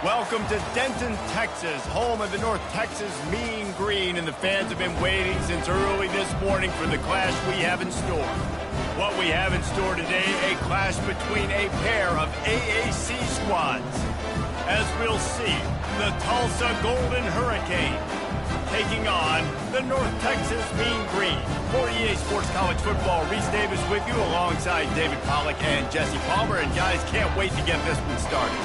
Welcome to Denton, Texas, home of the North Texas Mean Green, and the fans have been waiting since early this morning for the clash we have in store. What we have in store today, a clash between a pair of AAC squads. As we'll see, the Tulsa Golden Hurricane taking on the North Texas Mean Green. For EA Sports College Football, Reese Davis with you alongside David Pollack and Jesse Palmer. And guys, can't wait to get this one started.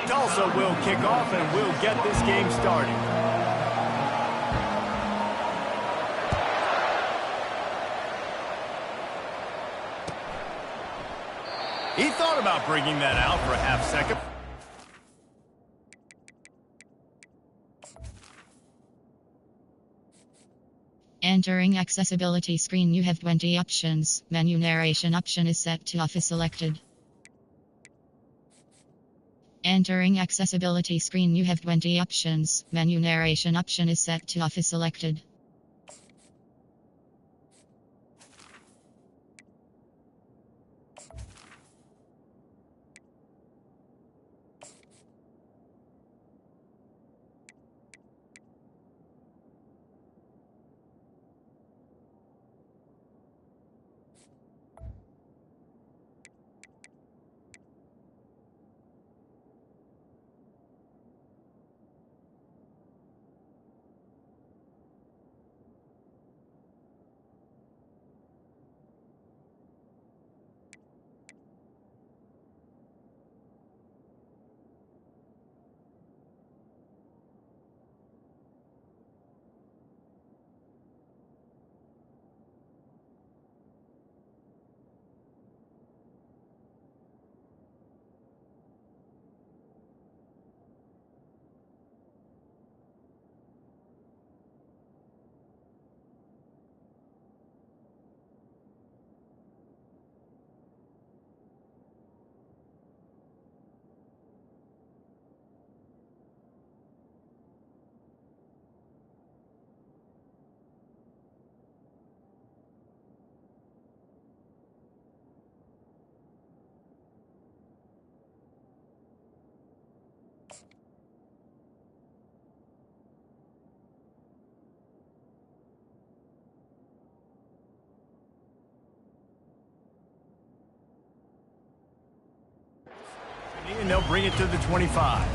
Tulsa will kick off and we'll get this game started. He thought about bringing that out for a half second. Entering accessibility screen, you have 20 options. Menu narration option is set to off is selected. Entering accessibility screen, you have 20 options. Menu narration option is set to off is selected. And they'll bring it to the 25.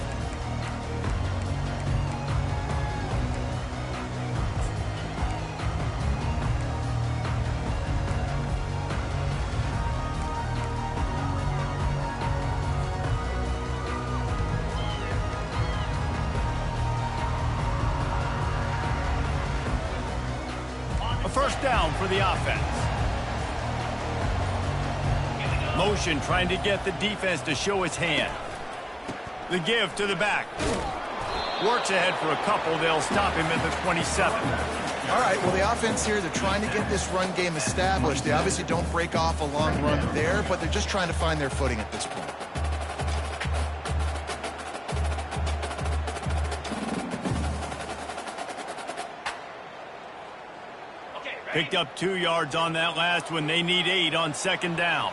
A first down for the offense. Motion trying to get the defense to show its hand. The give to the back. Works ahead for a couple. They'll stop him at the 27. All right, well, the offense here, they're trying to get this run game established. They obviously don't break off a long run there, but they're just trying to find their footing at this point. Picked up 2 yards on that last one. They need 8 on second down.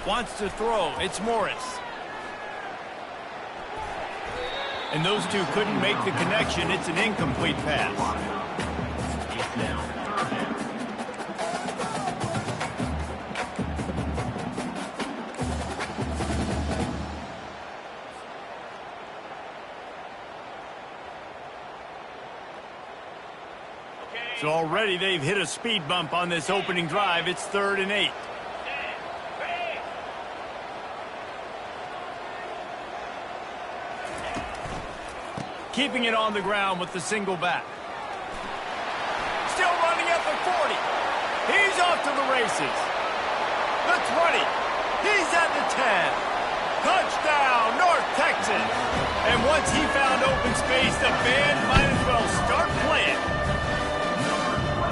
Wants to throw. It's Morris. And those two couldn't make the connection. It's an incomplete pass. So already they've hit a speed bump on this opening drive. It's 3rd and 8. Keeping it on the ground with the single back. Still running at the 40. He's off to the races. The 20. He's at the 10. Touchdown, North Texas. And once he found open space, the band might as well start playing.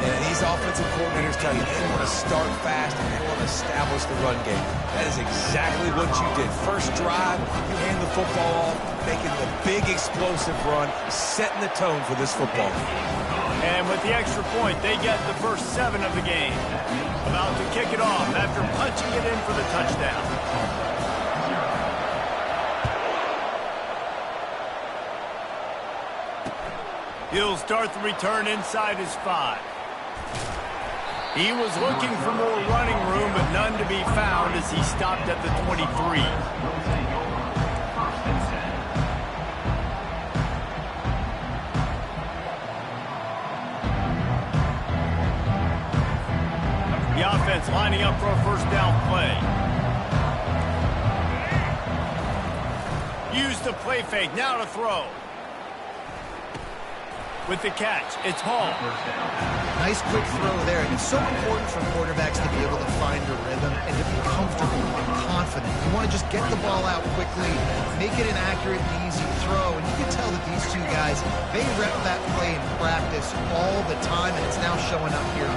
And he's off to defensive coordinators tell you they want to start fast and they want to establish the run game. That is exactly what you did. First drive, you hand the football off, making the big explosive run, setting the tone for this football game. And with the extra point, they get the first 7 of the game. About to kick it off after punching it in for the touchdown. He'll start the return inside his 5. He was looking for more running room, but none to be found as he stopped at the 23. The offense lining up for a first down play. Use the play fake, now to throw. With the catch, it's Hall. Nice quick throw there. And it's so important for quarterbacks to be able to find a rhythm and to be comfortable and confident. You want to just get the ball out quickly, make it an accurate and easy throw. And you can tell that these two guys, they rep that play in practice all the time, and it's now showing up here.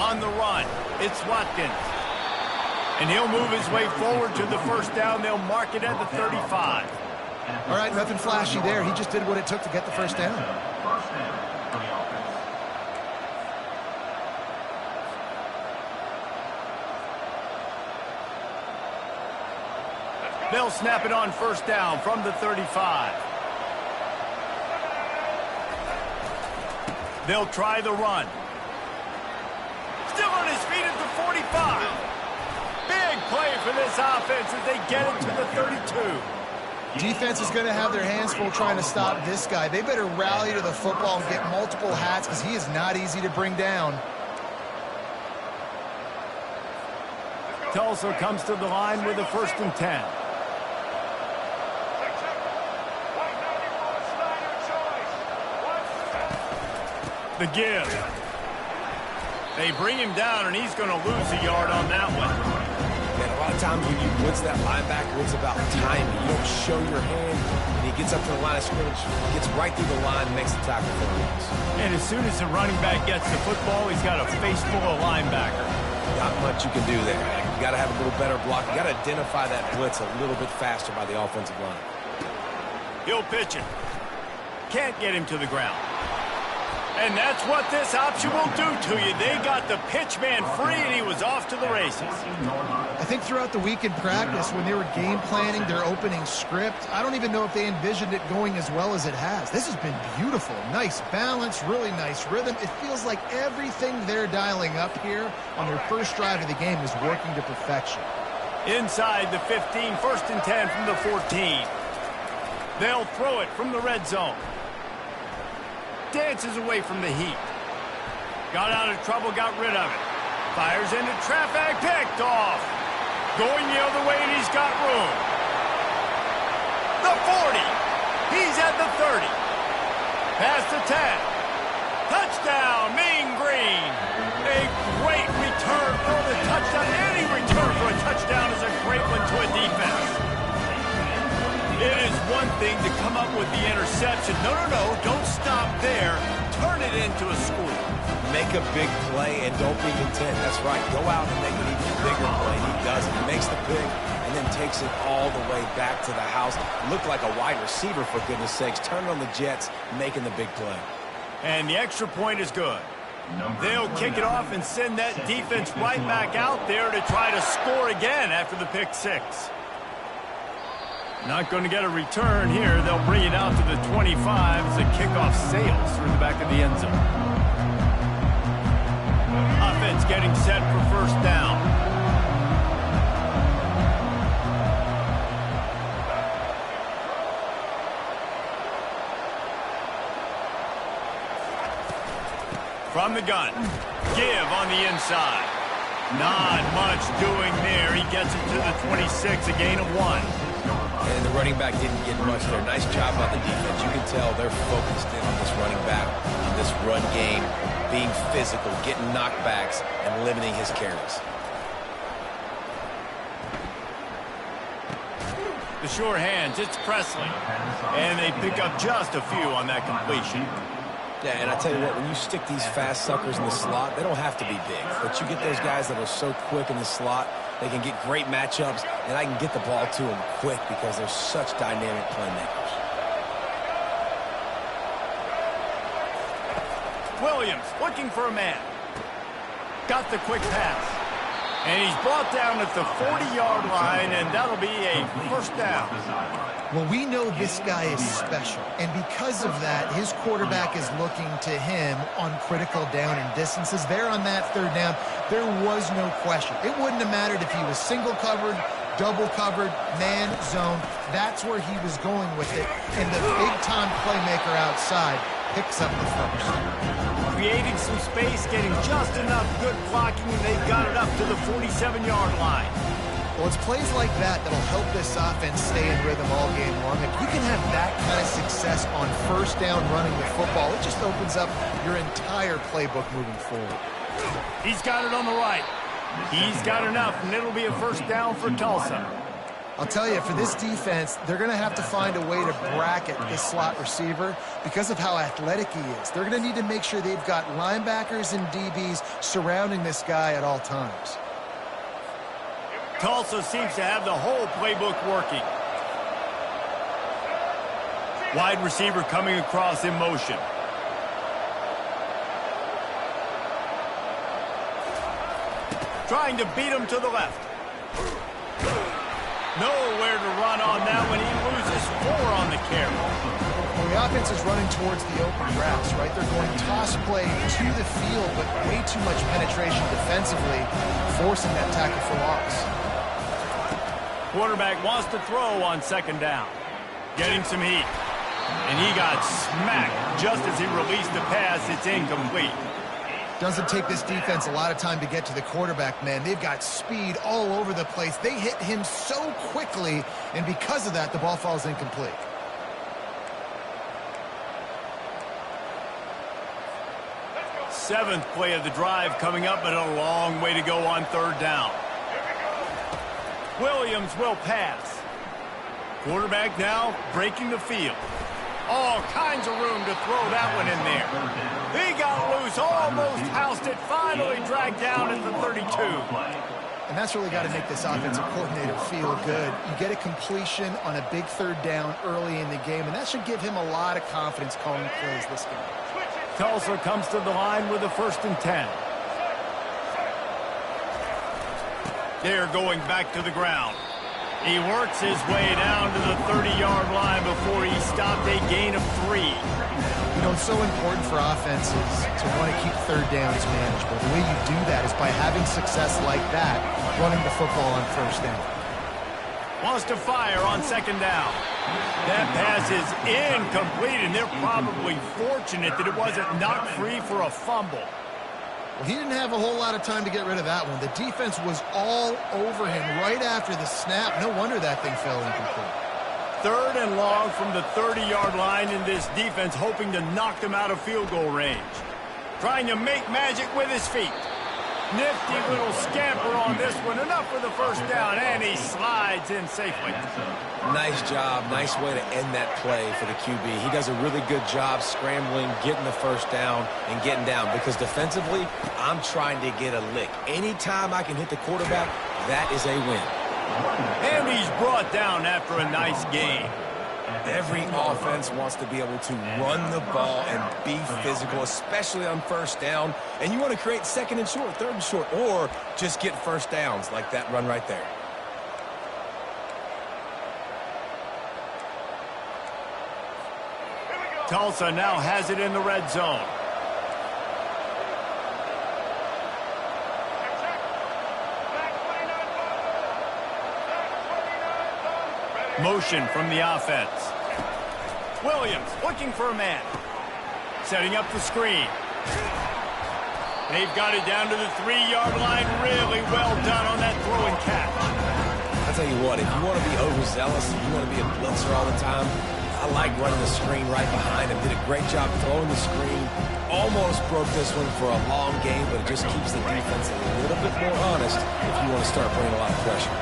On the run, it's Watkins. And he'll move his way forward to the first down. They'll mark it at the 35. All right, nothing flashy there. He just did what it took to get the first down. They'll snap it on first down from the 35. They'll try the run. Still on his feet at the 45. Big play for this offense as they get it to the 32. Defense is going to have their hands full trying to stop this guy. They better rally to the football and get multiple hats because he is not easy to bring down. Tulsa comes to the line with a 1st and 10. The give. They bring him down, and he's going to lose a yard on that one. And a lot of times when you blitz that linebacker, it's about timing. You don't show your hand, and he gets up to the line of scrimmage, gets right through the line, makes the tackle for the loss. And as soon as the running back gets the football, he's got a face full of linebacker. Not much you can do there. You got to have a little better block. You got to identify that blitz a little bit faster by the offensive line. He'll pitch it. Can't get him to the ground. And that's what this option will do to you. They got the pitch man free, and he was off to the races. I think throughout the week in practice, when they were game planning their opening script, I don't even know if they envisioned it going as well as it has. This has been beautiful. Nice balance, really nice rhythm. It feels like everything they're dialing up here on their first drive of the game is working to perfection. Inside the 15, 1st and 10 from the 14. They'll throw it from the red zone. Dances away from the heat. Got out of trouble, got rid of it. Fires into traffic, picked off. Going the other way, and he's got room. The 40. He's at the 30. Past the 10. Touchdown, Mean Green. A great return for the touchdown. Any return for a touchdown is a great one to a defense. It is one thing to come up with the interception. No, don't stop there. Turn it into a score. Make a big play and don't be content. That's right. Go out and make an even bigger play. He does it. He makes the pick and then takes it all the way back to the house. Looked like a wide receiver, for goodness sakes. Turning on the Jets, making the big play. And the extra point is good. They'll kick it off and send that defense right back out there to try to score again after the pick 6. Not going to get a return here. They'll bring it out to the 25 as the kickoff sails through the back of the end zone. Offense getting set for first down. From the gun. Give on the inside. Not much doing there. He gets it to the 26, a gain of 1. And the running back didn't get much there. Nice job by the defense. You can tell they're focused in on this running back, on this run game, being physical, getting knockbacks, and limiting his carries. The sure hands, it's Presley. And they pick up just a few on that completion. Yeah, and I tell you what, when you stick these fast suckers in the slot, they don't have to be big. But you get those guys that are so quick in the slot, they can get great matchups, and I can get the ball to them quick because they're such dynamic playmakers. Williams looking for a man. Got the quick pass. And he's brought down at the 40-yard line, and that'll be a first down. Well, we know this guy is special, and because of that, his quarterback is looking to him on critical down and distances. There on that third down, there was no question. It wouldn't have mattered if he was single covered, double covered, man, zone. That's where he was going with it, and the big-time playmaker outside picks up the first. Creating some space, getting just enough good blocking, and they've got it up to the 47-yard line. Well, it's plays like that that'll help this offense stay in rhythm all game long. If you can have that kind of success on first down running the football, it just opens up your entire playbook moving forward. He's got it on the right. He's got enough, and it'll be a first down for Tulsa. I'll tell you, for this defense, they're going to have to find a way to bracket this slot receiver because of how athletic he is. They're going to need to make sure they've got linebackers and DBs surrounding this guy at all times. Tulsa seems to have the whole playbook working. Wide receiver coming across in motion. Trying to beat him to the left. Nowhere to run on that one. He loses 4 on the carry. Well, the offense is running towards the open grass, right? They're going toss play to the field, but way too much penetration defensively, forcing that tackle for loss. Quarterback wants to throw on second down. Getting some heat. And he got smacked just as he released the pass. It's incomplete. Doesn't take this defense a lot of time to get to the quarterback, man. They've got speed all over the place. They hit him so quickly, and because of that, the ball falls incomplete. Seventh play of the drive coming up, but a long way to go on third down. Williams will pass. Quarterback now breaking the field. All kinds of room to throw that one in there. He got loose, almost housed it, finally dragged down at the 32. And that's really got to make this offensive coordinator feel good. You get a completion on a big third down early in the game, and that should give him a lot of confidence calling plays this game. Tulsa comes to the line with a 1st and 10. They're going back to the ground. He works his way down to the 30-yard line before he stopped a gain of 3. You know, it's so important for offenses to want to keep third downs manageable. The way you do that is by having success like that, running the football on first down. Wants to fire on second down. That pass is incomplete, and they're probably fortunate that it wasn't knocked free for a fumble. Well, he didn't have a whole lot of time to get rid of that one. The defense was all over him right after the snap. No wonder that thing fell incomplete. 3rd and long from the 30-yard line, in this defense hoping to knock them out of field goal range. Trying to make magic with his feet. Nifty little scamper on this one. Enough for the first down, and he slides in safely. Nice job. Nice way to end that play for the QB. He does a really good job scrambling, getting the first down, and getting down. Because defensively, I'm trying to get a lick. Anytime I can hit the quarterback, that is a win. And he's brought down after a nice gain. Every offense wants to be able to run the ball and be physical, especially on first down. And you want to create 2nd and short, 3rd and short, or just get first downs like that run right there. Tulsa now has it in the red zone. Motion from the offense. Williams looking for a man. Setting up the screen. They've got it down to the 3-yard line. Really well done on that throw and catch. I'll tell you what, if you want to be overzealous, if you want to be a blitzer all the time, I like running the screen right behind him. Did a great job throwing the screen. Almost broke this one for a long game, but it just keeps the defense a little bit more honest if you want to start putting a lot of pressure.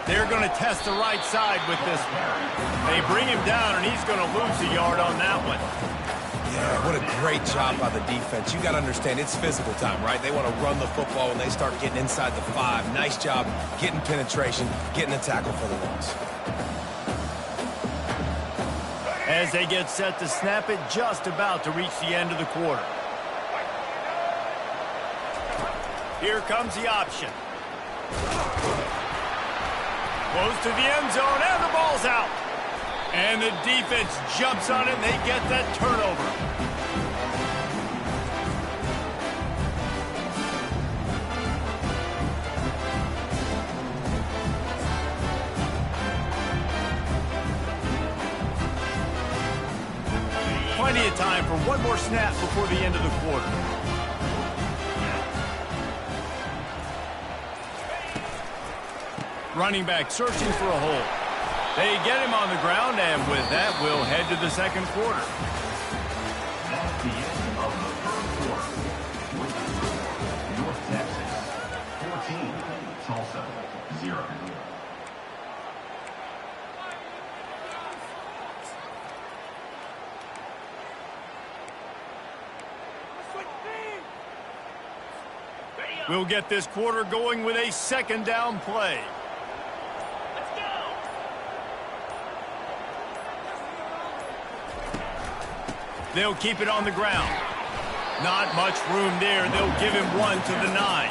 They're going to test the right side with this one. They bring him down, and he's going to lose a yard on that one. Yeah, what a great job by the defense. You got to understand, it's physical time, right? They want to run the football when they start getting inside the 5. Nice job getting penetration, getting the tackle for the loss. As they get set to snap it, just about to reach the end of the quarter. Here comes the option. Close to the end zone, and the ball's out. And the defense jumps on it, and they get that turnover. Plenty of time for one more snap before the end of the quarter. Running back searching for a hole. They get him on the ground, and with that, we'll head to the second quarter. That's the end of the third quarter. North Texas, 14, Tulsa, 0. We'll get this quarter going with a second down play. They'll keep it on the ground. Not much room there. They'll give him one to the 9.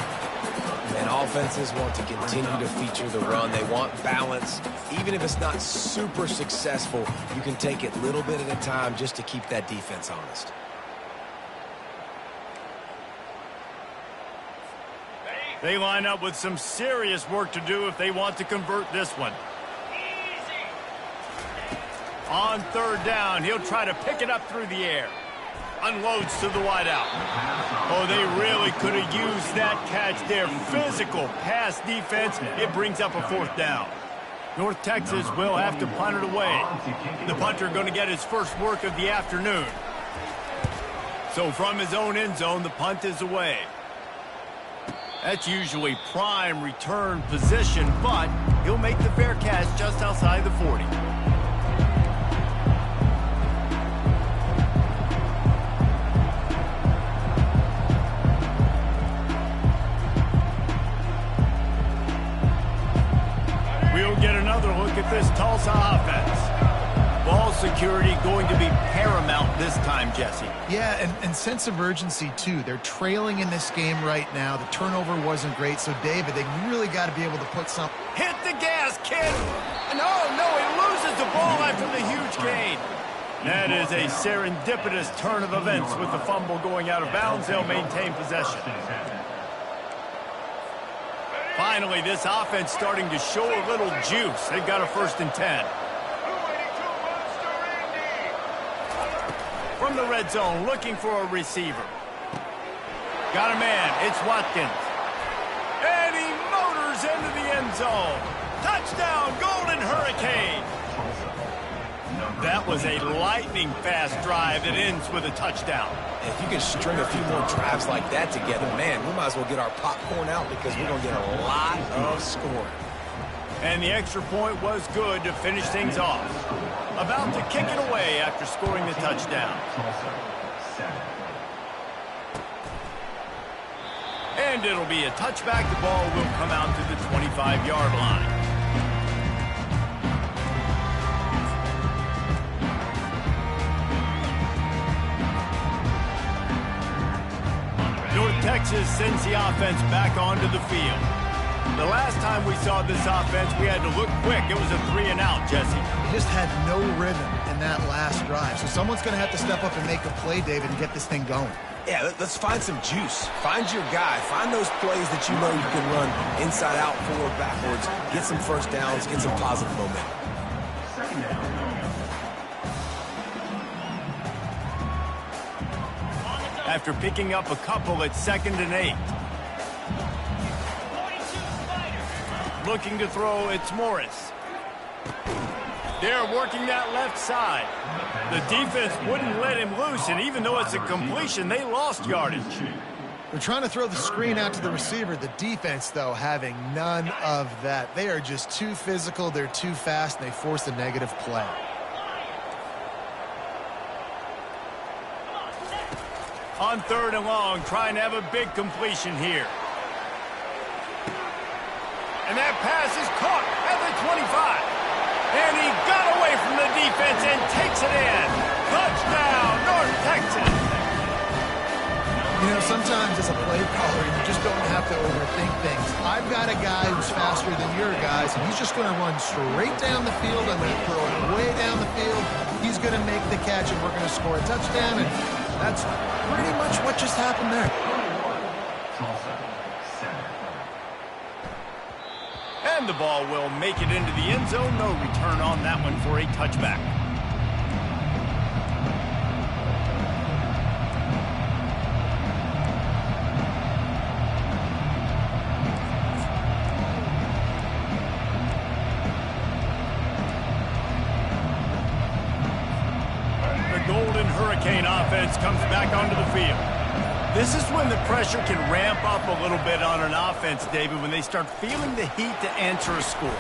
And offenses want to continue to feature the run. They want balance. Even if it's not super successful, you can take it little bit at a time just to keep that defense honest. They line up with some serious work to do if they want to convert this one. On third down, he'll try to pick it up through the air. Unloads to the wideout. Oh, they really could have used that catch there. Physical pass defense. It brings up a fourth down. North Texas will have to punt it away. The punter going to get his first work of the afternoon. So from his own end zone, the punt is away. That's usually prime return position, but he'll make the fair catch just outside the 40. We'll get another look at this Tulsa offense. Ball security going to be paramount this time, Jesse. Yeah, and sense of urgency, too. They're trailing in this game right now. The turnover wasn't great, so, David, they really got to be able to put some... Hit the gas, kid! No, he loses the ball after the huge gain. That is a serendipitous turn of events with the fumble going out of bounds. They'll maintain possession. Finally, this offense starting to show a little juice. They've got a 1st and 10. From the red zone, looking for a receiver. Got a man. It's Watkins. And he motors into the end zone. Touchdown, Golden Hurricane. That was a lightning-fast drive that ends with a touchdown. If you can string a few more drives like that together, man, we might as well get our popcorn out because we're going to get a lot of scoring. And the extra point was good to finish things off. About to kick it away after scoring the touchdown. And it'll be a touchback. The ball will come out to the 25-yard line. North Texas sends the offense back onto the field. The last time we saw this offense, we had to look quick. It was a 3-and-out, Jesse. They just had no rhythm in that last drive. So someone's going to have to step up and make a play, David, and get this thing going. Yeah, let's find some juice. Find your guy. Find those plays that you know you can run inside out, forward, backwards. Get some first downs. Get some positive momentum. After picking up a couple at 2nd and 8. Looking to throw, it's Morris. They're working that left side. The defense wouldn't let him loose, and even though it's a completion, they lost yardage. They're trying to throw the screen out to the receiver. The defense, though, having none of that. They are just too physical, they're too fast, and they force a negative play. On 3rd and long, trying to have a big completion here. And that pass is caught at the 25. And he got away from the defense and takes it in. Touchdown, North Texas. You know, sometimes as a play caller, you just don't have to overthink things. I've got a guy who's faster than your guys, and he's just going to run straight down the field. I'm going to throw it way down the field. He's going to make the catch, and we're going to score a touchdown. And that's pretty much what just happened there. And the ball will make it into the end zone. No return on that one for a touchback. The Golden Hurricane offense comes back onto the field. This is when the pressure can ramp up a little bit on an offense, David, when they start feeling the heat to answer a score.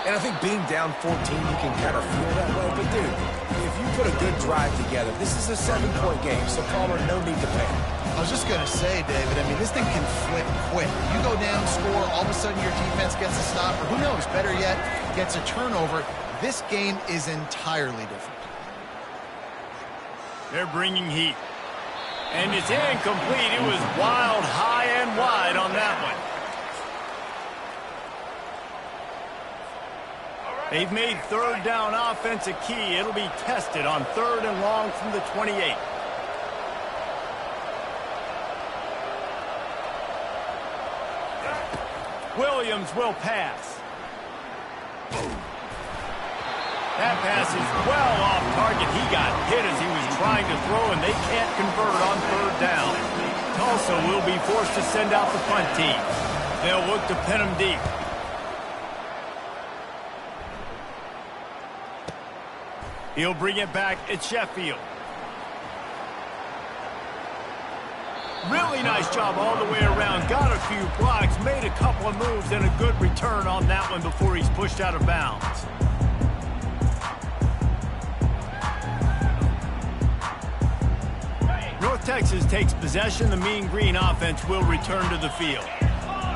And I think being down 14, you can kind of feel that way. But, dude, if you put a good drive together, this is a 7-point game, so Palmer, no need to panic. I was just going to say, David, I mean, this thing can flip quick. You go down, score, all of a sudden your defense gets a stop, or who knows, better yet, gets a turnover. This game is entirely different. They're bringing heat. And it's incomplete. It was wild, high and wide on that one. They've made 3rd down offense a key. It'll be tested on 3rd and long from the 28. Williams will pass. That pass is well off target. He got hit as he was trying to throw, and they can't convert on 3rd down. Tulsa will be forced to send out the punt team. They'll look to pin him deep. He'll bring it back at Sheffield. Really nice job all the way around. Got a few blocks, made a couple of moves, and a good return on that one before he's pushed out of bounds. North Texas takes possession. The Mean Green offense will return to the field.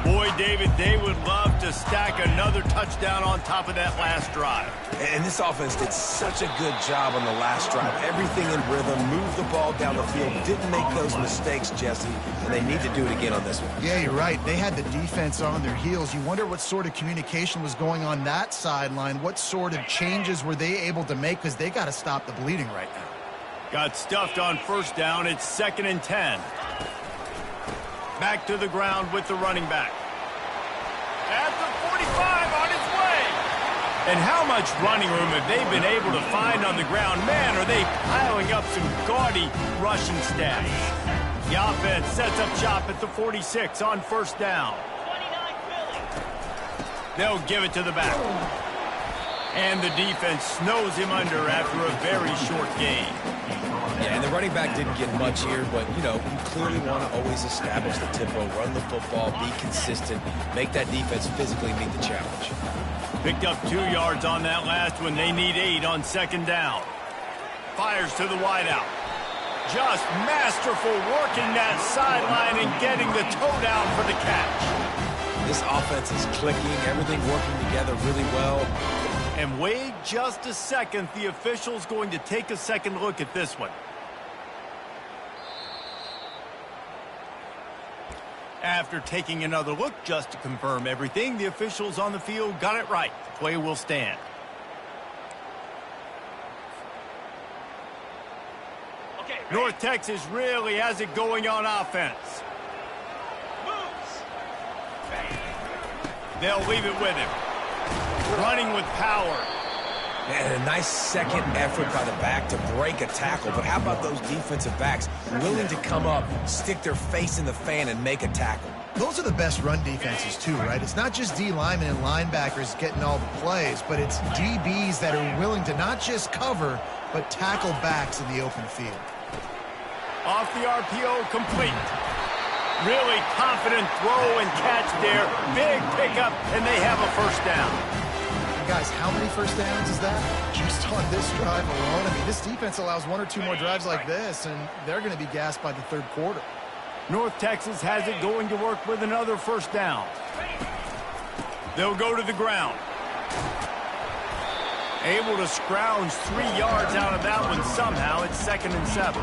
Boy, David, they would love to stack another touchdown on top of that last drive. And this offense did such a good job on the last drive. Everything in rhythm, moved the ball down the field, didn't make those mistakes, Jesse, and they need to do it again on this one. Yeah, you're right. They had the defense on their heels. You wonder what sort of communication was going on that sideline. What sort of changes were they able to make, because they got to stop the bleeding right now. Got stuffed on 1st down. It's 2nd and 10. Back to the ground with the running back. At the 45 on its way. And how much running room have they been able to find on the ground? Man, are they piling up some gaudy rushing stats. The offense sets up shop at the 46 on 1st down. They'll give it to the back. And the defense snows him under after a very short game. Yeah, and the running back didn't get much here, but, you know, you clearly want to always establish the tempo, run the football, be consistent, make that defense physically meet the challenge. Picked up 2 yards on that last one. They need 8 on 2nd down. Fires to the wideout. Just masterful working that sideline and getting the toe down for the catch. This offense is clicking, everything working together really well. And wait just a second. The official's going to take a second look at this one. After taking another look just to confirm everything, the officials on the field got it right. The play will stand. North Texas really has it going on offense. They'll leave it with him. Running with power. Man, a nice second effort by the back to break a tackle. But how about those defensive backs willing to come up, stick their face in the fan, and make a tackle? Those are the best run defenses, too, right? It's not just D linemen and linebackers getting all the plays, but it's DBs that are willing to not just cover, but tackle backs in the open field. Off the RPO, complete. Really confident throw and catch there. Big pickup, and they have a first down. Guys, how many first downs is that? Just on this drive alone. I mean, this defense allows 1 or 2 more drives like this, and they're going to be gassed by the third quarter. North Texas has it going to work with another first down. They'll go to the ground. Able to scrounge 3 yards out of that one somehow. It's 2nd and 7.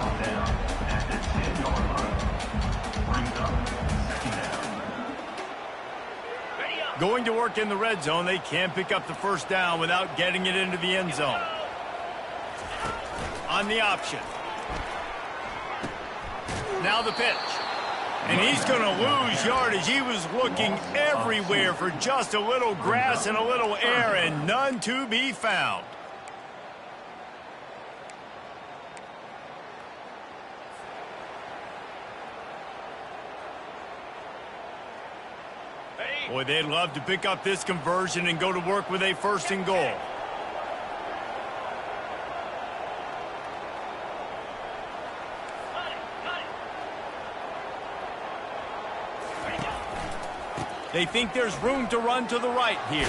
Going to work in the red zone. They can't pick up the first down without getting it into the end zone. On the option. Now the pitch. And he's going to lose yardage. He was looking everywhere for just a little grass and a little air, and none to be found. Boy, they'd love to pick up this conversion and go to work with a 1st and goal. They think there's room to run to the right here.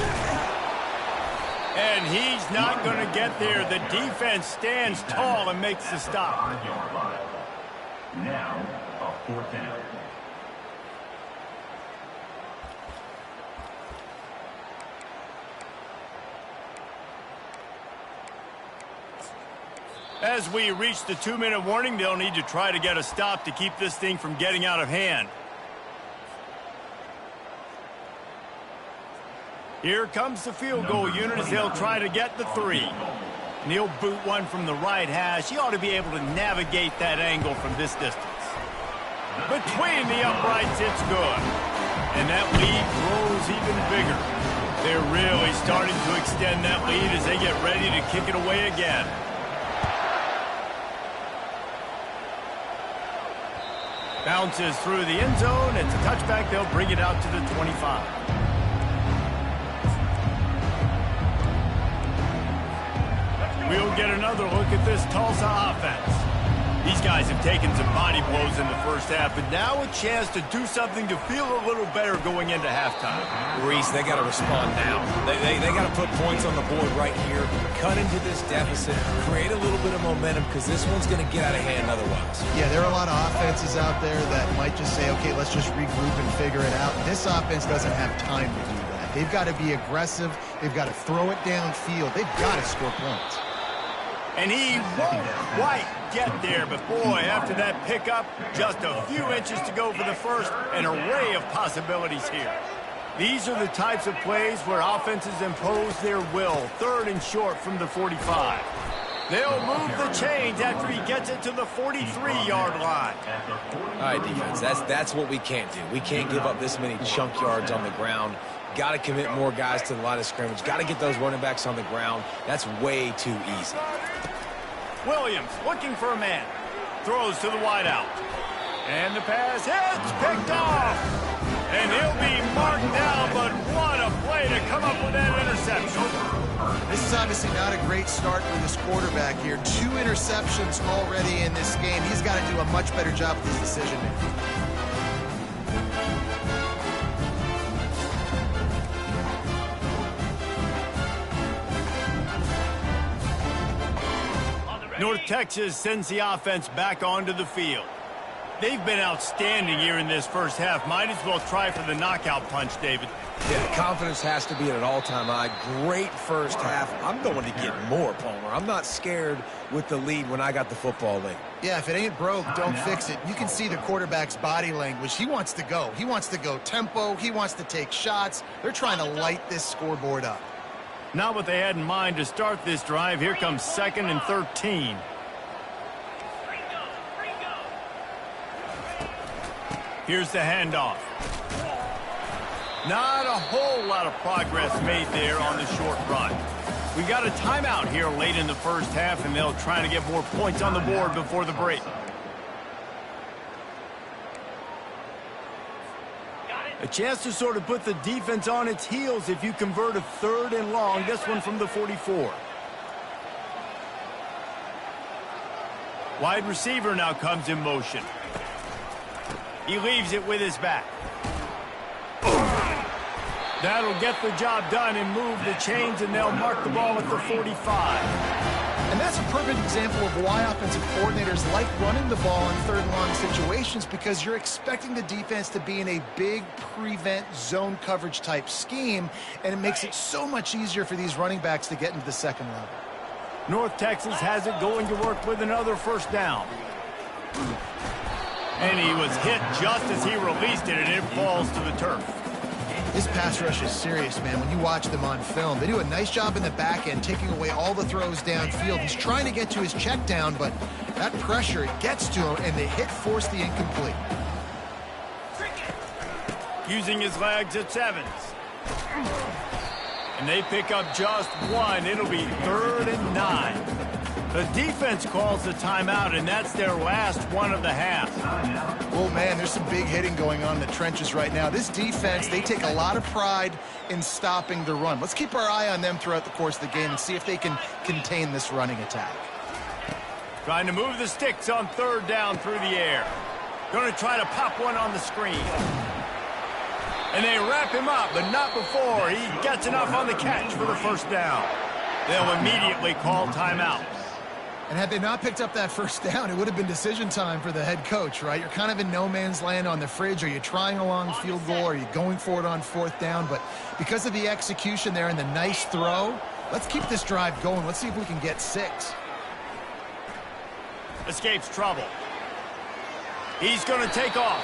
And he's not going to get there. The defense stands tall and makes the stop. Now, a 4th down. As we reach the 2-minute warning, they'll need to try to get a stop to keep this thing from getting out of hand. Here comes the field goal unit as they'll try to get the 3. And he'll boot one from the right hash. He ought to be able to navigate that angle from this distance. Between the uprights, it's good. And that lead grows even bigger. They're really starting to extend that lead as they get ready to kick it away again. Bounces through the end zone. It's a touchback. They'll bring it out to the 25. We'll get another look at this Tulsa offense. These guys have taken some body blows in the first half, but now a chance to do something to feel a little better going into halftime. Reese, they got to respond now. They got to put points on the board right here, cut into this deficit, create a little bit of momentum, because this one's going to get out of hand otherwise. Yeah, there are a lot of offenses out there that might just say, okay, let's just regroup and figure it out. This offense doesn't have time to do that. They've got to be aggressive. They've got to throw it downfield. They've got to score points. And he won't quite get there, but boy, after that pickup, just a few inches to go for the first, an array of possibilities here. These are the types of plays where offenses impose their will. 3rd and short from the 45. They'll move the chains after he gets it to the 43-yard line. All right, defense, that's what we can't do. We can't give up this many chunk yards on the ground. Got to commit more guys to the line of scrimmage. Got to get those running backs on the ground. That's way too easy. Williams looking for a man. Throws to the wideout. And the pass hits, picked off. And he'll be marked down, but what a play to come up with that interception. This is obviously not a great start for this quarterback here. 2 interceptions already in this game. He's got to do a much better job with his decision-making. North Texas sends the offense back onto the field. They've been outstanding here in this first half. Might as well try for the knockout punch, David. Yeah, the confidence has to be at an all-time high. Great first half. I'm going to get more, Palmer. I'm not scared with the lead when I got the football late. Yeah, if it ain't broke, don't fix it. You can see the quarterback's body language. He wants to go. He wants to go tempo. He wants to take shots. They're trying to light this scoreboard up. Not what they had in mind to start this drive. Here comes 2nd and 13. Here's the handoff. Not a whole lot of progress made there on the short run. We got a timeout here late in the first half, and they'll try to get more points on the board before the break. A chance to sort of put the defense on its heels if you convert a 3rd and long. This one from the 44. Wide receiver now comes in motion. He leaves it with his back. That'll get the job done and move the chains, and they'll mark the ball at the 45. And that's a perfect example of why offensive coordinators like running the ball in third and long situations, because you're expecting the defense to be in a big prevent zone coverage type scheme, and it makes it so much easier for these running backs to get into the second level. North Texas has it going to work with another first down. And he was hit just as he released it, and it falls to the turf. This pass rush is serious, man. When you watch them on film, they do a nice job in the back end, taking away all the throws downfield. He's trying to get to his check down, but that pressure, it gets to him, and the hit forced the incomplete. Using his legs, it's Evans. And they pick up just one. It'll be 3rd and 9. The defense calls the timeout, and that's their last one of the half. Oh, man, there's some big hitting going on in the trenches right now. This defense, they take a lot of pride in stopping the run. Let's keep our eye on them throughout the course of the game and see if they can contain this running attack. Trying to move the sticks on 3rd down through the air. Going to try to pop one on the screen. And they wrap him up, but not before he gets enough on the catch for the first down. They'll immediately call timeout. And had they not picked up that first down, it would have been decision time for the head coach, right? You're kind of in no man's land on the fridge. Are you trying a long field goal? Are you going for it on 4th down? But because of the execution there and the nice throw, let's keep this drive going. Let's see if we can get 6. Escapes trouble. He's going to take off.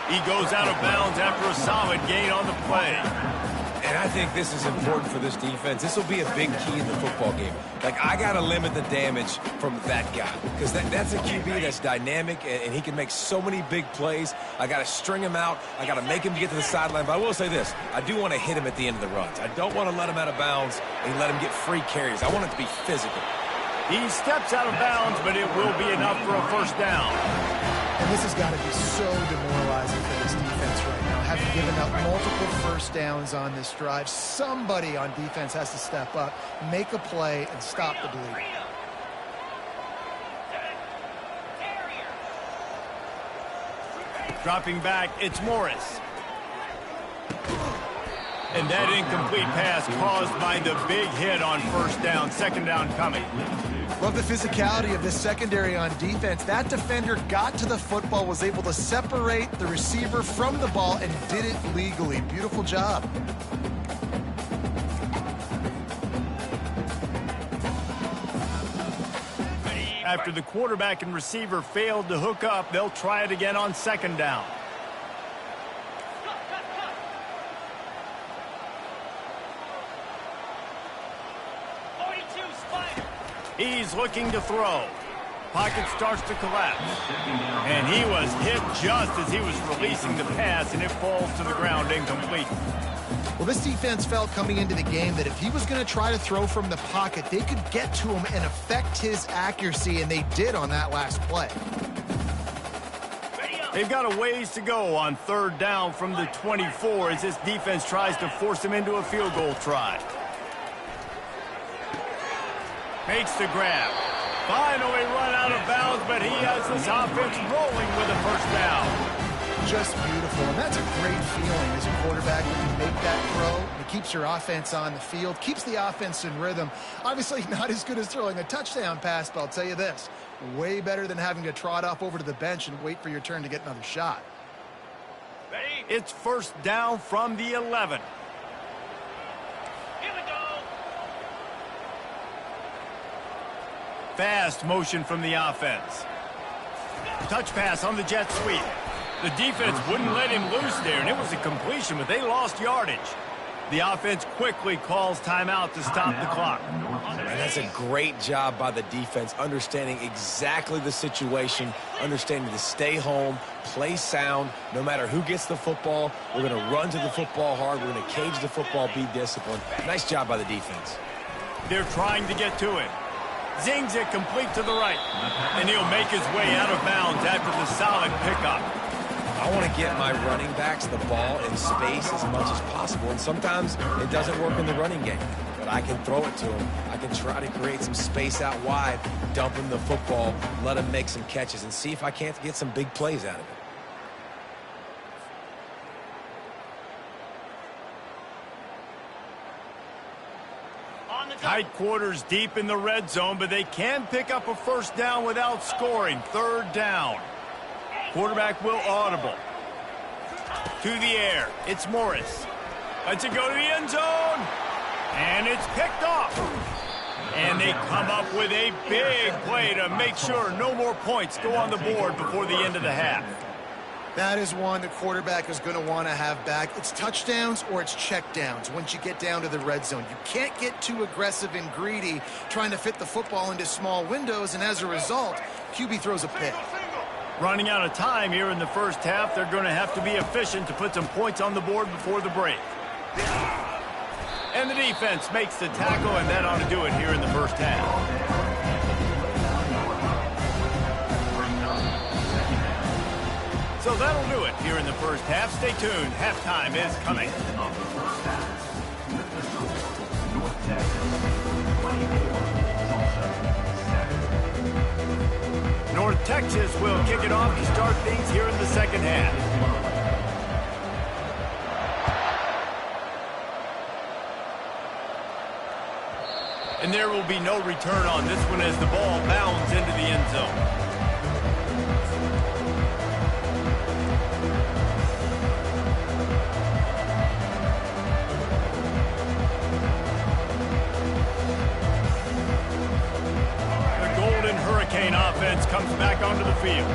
He goes out of bounds after a solid gain on the play. And I think this is important for this defense. This will be a big key in the football game. Like, I got to limit the damage from that guy, because that's a QB that's dynamic, and he can make so many big plays. I got to string him out. I got to make him get to the sideline. But I will say this. I do want to hit him at the end of the runs. I don't want to let him out of bounds and let him get free carries. I want it to be physical. He steps out of bounds, but it will be enough for a first down. And this has got to be so demoralizing for this defense right now, having given up multiple first downs on this drive. Somebody on defense has to step up, make a play, and stop the bleeding. Dropping back, it's Morris. And that incomplete pass caused by the big hit on first down. 2nd down coming. Love the physicality of this secondary on defense. That defender got to the football, was able to separate the receiver from the ball, and did it legally. Beautiful job. After the quarterback and receiver failed to hook up, they'll try it again on 2nd down. He's looking to throw. Pocket starts to collapse. And he was hit just as he was releasing the pass, and it falls to the ground incomplete. Well, this defense felt coming into the game that if he was going to try to throw from the pocket, they could get to him and affect his accuracy, and they did on that last play. They've got a ways to go on 3rd down from the 24 as this defense tries to force him into a field goal try. Makes the grab. Finally run out of bounds, but he has this offense rolling with a first down. Just beautiful, and that's a great feeling as a quarterback when you make that throw. It keeps your offense on the field, keeps the offense in rhythm. Obviously not as good as throwing a touchdown pass, but I'll tell you this, way better than having to trot off over to the bench and wait for your turn to get another shot. It's 1st down from the 11. Fast motion from the offense. Touch pass on the jet sweep. The defense wouldn't let him loose there, and it was a completion, but they lost yardage. The offense quickly calls timeout to stop the clock. And that's a great job by the defense, understanding exactly the situation, understanding to stay home, play sound. No matter who gets the football, we're going to run to the football hard. We're going to cage the football, be disciplined. Nice job by the defense. They're trying to get to it. Zings it complete to the right. And he'll make his way out of bounds after the solid pickup. I want to get my running backs the ball in space as much as possible. And sometimes it doesn't work in the running game. But I can throw it to him. I can try to create some space out wide, dump him the football, let him make some catches, and see if I can't get some big plays out of it. Tight quarters deep in the red zone, but they can pick up a first down without scoring. Third down. Quarterback will audible. To the air. It's Morris. Lets it go to the end zone. And it's picked off. And they come up with a big play to make sure no more points go on the board before the end of the half. That is one the quarterback is going to want to have back. It's touchdowns or it's checkdowns once you get down to the red zone. You can't get too aggressive and greedy trying to fit the football into small windows, and as a result, QB throws a pick. Running out of time here in the first half, they're going to have to be efficient to put some points on the board before the break. And the defense makes the tackle, and that ought to do it here in the first half. So that'll do it here in the first half. Stay tuned. Halftime is coming. North Texas will kick it off to start things here in the second half. And there will be no return on this one as the ball bounds into the end zone. Offense comes back onto the field.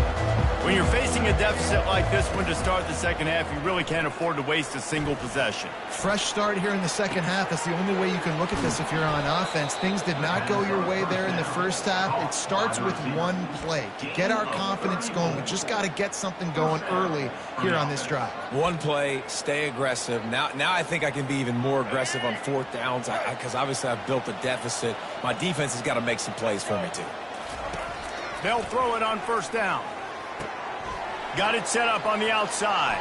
When you're facing a deficit like this one to start the second half, you really can't afford to waste a single possession. Fresh start here in the second half. That's the only way you can look at this if you're on offense. Things did not go your way there in the first half. It starts with one play. To get our confidence going, we just got to get something going early here on this drive. One play, stay aggressive. Now I think I can be even more aggressive on fourth downs because obviously I've built a deficit. My defense has got to make some plays for me too. They'll throw it on first down. Got it set up on the outside.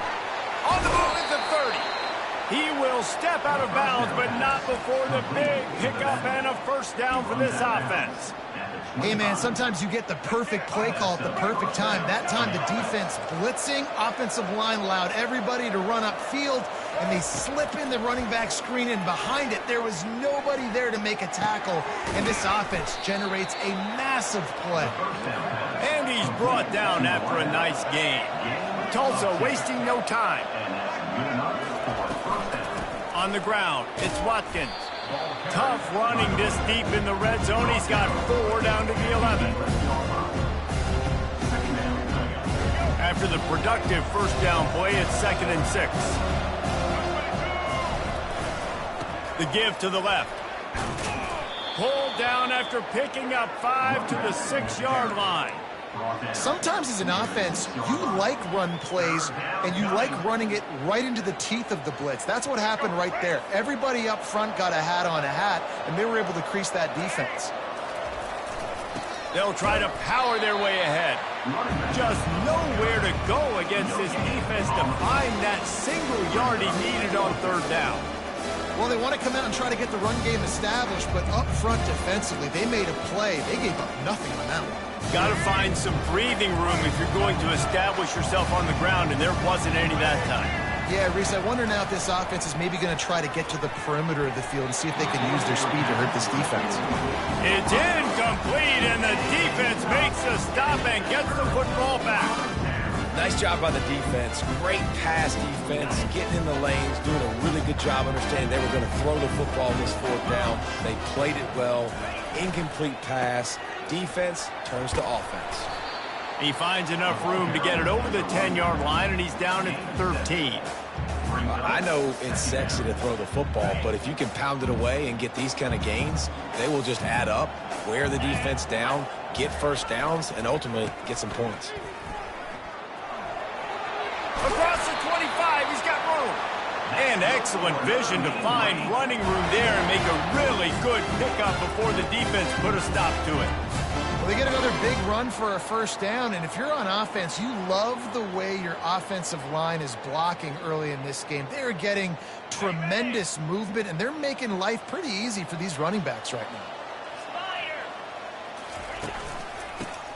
On the move at the 30. He will step out of bounds, but not before the big pickup and a first down for this offense. Hey, man, sometimes you get the perfect play call at the perfect time. That time the defense blitzing, offensive line allowed everybody to run upfield, and they slip in the running back screen, and behind it there was nobody there to make a tackle, and this offense generates a massive play. And he's brought down after a nice gain. Tulsa wasting no time. On the ground, it's Watkins. Tough running this deep in the red zone. He's got 4 down to the 11. After the productive first down play, it's 2nd and 6. The give to the left. Pulled down after picking up 5 to the 6-yard line. Sometimes as an offense, you like run plays, and you like running it right into the teeth of the blitz. That's what happened right there. Everybody up front got a hat on a hat, and they were able to crease that defense. They'll try to power their way ahead. Just nowhere to go against this defense to find that single yard he needed on third down. Well, they want to come out and try to get the run game established, but up front defensively, they made a play. They gave up nothing on that one. Got to find some breathing room if you're going to establish yourself on the ground, and there wasn't any that time. Yeah, Reese, I wonder now if this offense is maybe going to try to get to the perimeter of the field and see if they can use their speed to hurt this defense. It's incomplete, and the defense makes a stop and gets the football back. Nice job by the defense. Great pass defense, getting in the lanes, doing a really good job understanding they were going to throw the football on this fourth down. They played it well. Incomplete pass. Defense turns to offense. He finds enough room to get it over the 10-yard line, and he's down at 13. I know it's sexy to throw the football, but if you can pound it away and get these kind of gains, they will just add up, wear the defense down, get first downs, and ultimately get some points. Across the 25, he's got room. And excellent vision to find running room there and make a really good pickup before the defense put a stop to it. Well, they get another big run for a first down, and if you're on offense, you love the way your offensive line is blocking early in this game. They're getting tremendous movement, and they're making life pretty easy for these running backs right now.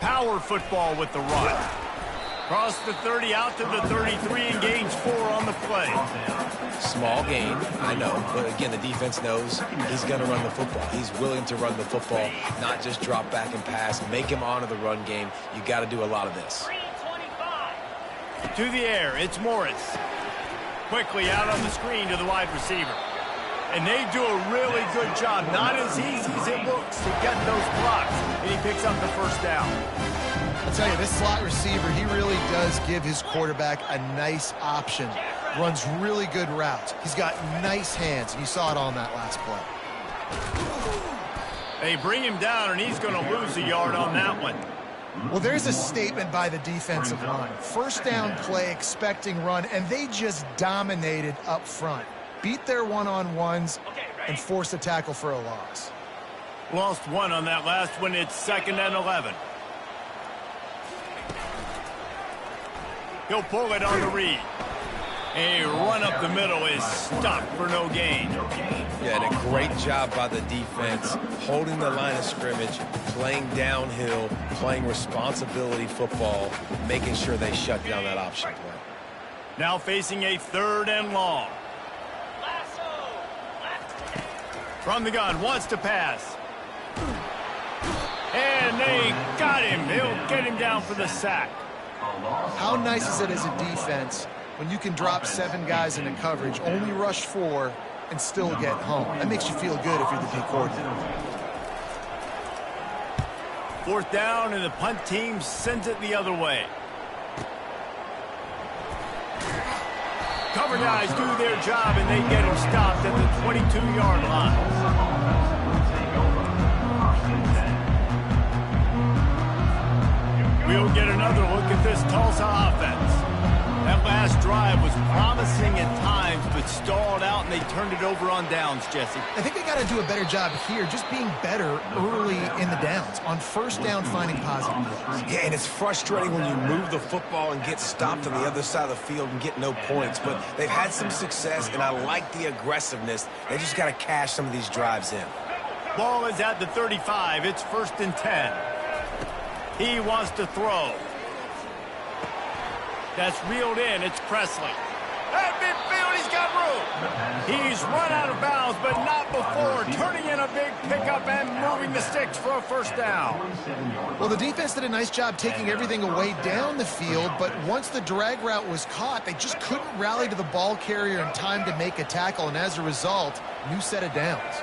Power football with the run. Cross the 30 out to the 33 and gains 4 on the play. Small gain, I know, but again, the defense knows he's going to run the football. He's willing to run the football, not just drop back and pass, make him honor the run game. You got to do a lot of this. To the air, it's Morris. Quickly out on the screen to the wide receiver. And they do a really good job, not as easy as it looks, to get those blocks. And he picks up the first down. I'll tell you, this slot receiver, he really does give his quarterback a nice option. Runs really good routes. He's got nice hands. You saw it on that last play. They bring him down, and he's going to lose a yard on that one. Well, there's a statement by the defensive line. First down play, expecting run, and they just dominated up front. Beat their one-on-ones and forced a tackle for a loss. Lost 1 on that last one. It's 2nd and 11. He'll pull it on the read. A run up the middle is stopped for no gain. Yeah, and a great job by the defense, holding the line of scrimmage, playing downhill, playing responsibility football, making sure they shut down that option play. Now facing a 3rd and long. From the gun, wants to pass. And they got him. He'll get him down for the sack. How nice is it as a defense when you can drop 7 guys into coverage, only rush 4, and still get home? That makes you feel good if you're the D coordinator. 4th down, and the punt team sends it the other way. Cover guys do their job, and they get him stopped at the 22-yard line. We'll get another look at this Tulsa offense. That last drive was promising at times, but stalled out, and they turned it over on downs, Jesse. I think they got to do a better job here, just being better early in the downs. On first down, finding positive plays. Yeah, and it's frustrating when you move the football and get stopped on the other side of the field and get no points. But they've had some success, and I like the aggressiveness. They just got to cash some of these drives in. Ball is at the 35. It's 1st and 10. He wants to throw. That's reeled in. It's Presley. At midfield, he's got room. He's run out of bounds, but not before turning in a big pickup and moving the sticks for a first down. Well, the defense did a nice job taking everything away down the field, but once the drag route was caught, they just couldn't rally to the ball carrier in time to make a tackle, and as a result, new set of downs.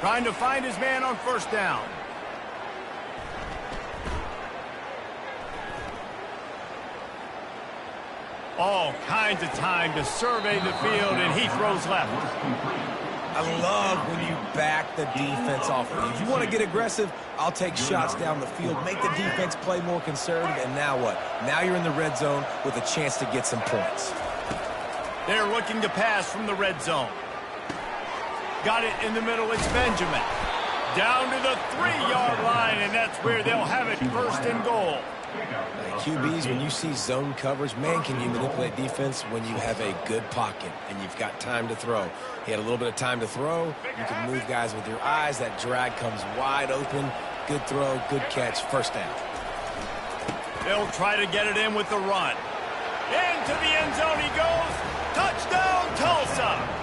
Trying to find his man on first down. All kinds of time to survey the field, and he throws left. I love when you back the defense off of you. If you want to get aggressive, I'll take shots down the field, make the defense play more conservative, and now what? Now you're in the red zone with a chance to get some points. They're looking to pass from the red zone. Got it in the middle, it's Benjamin. Down to the 3-yard line, and that's where they'll have it, 1st and goal. QBs, when you see zone coverage, man, can you manipulate defense when you have a good pocket and you've got time to throw. He had a little bit of time to throw. You can move guys with your eyes. That drag comes wide open. Good throw, good catch, first down. They'll try to get it in with the run. Into the end zone he goes. Touchdown, Tulsa!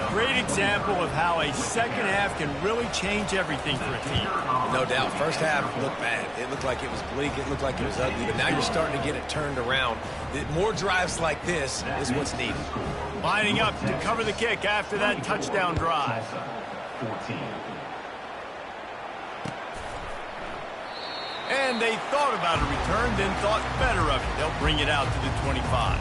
Great example of how a second half can really change everything for a team. No doubt. First half looked bad. It looked like it was bleak. It looked like it was ugly. But now you're starting to get it turned around. More drives like this is what's needed. Lining up to cover the kick after that touchdown drive. 14. And they thought about a return, then thought better of it. They'll bring it out to the 25.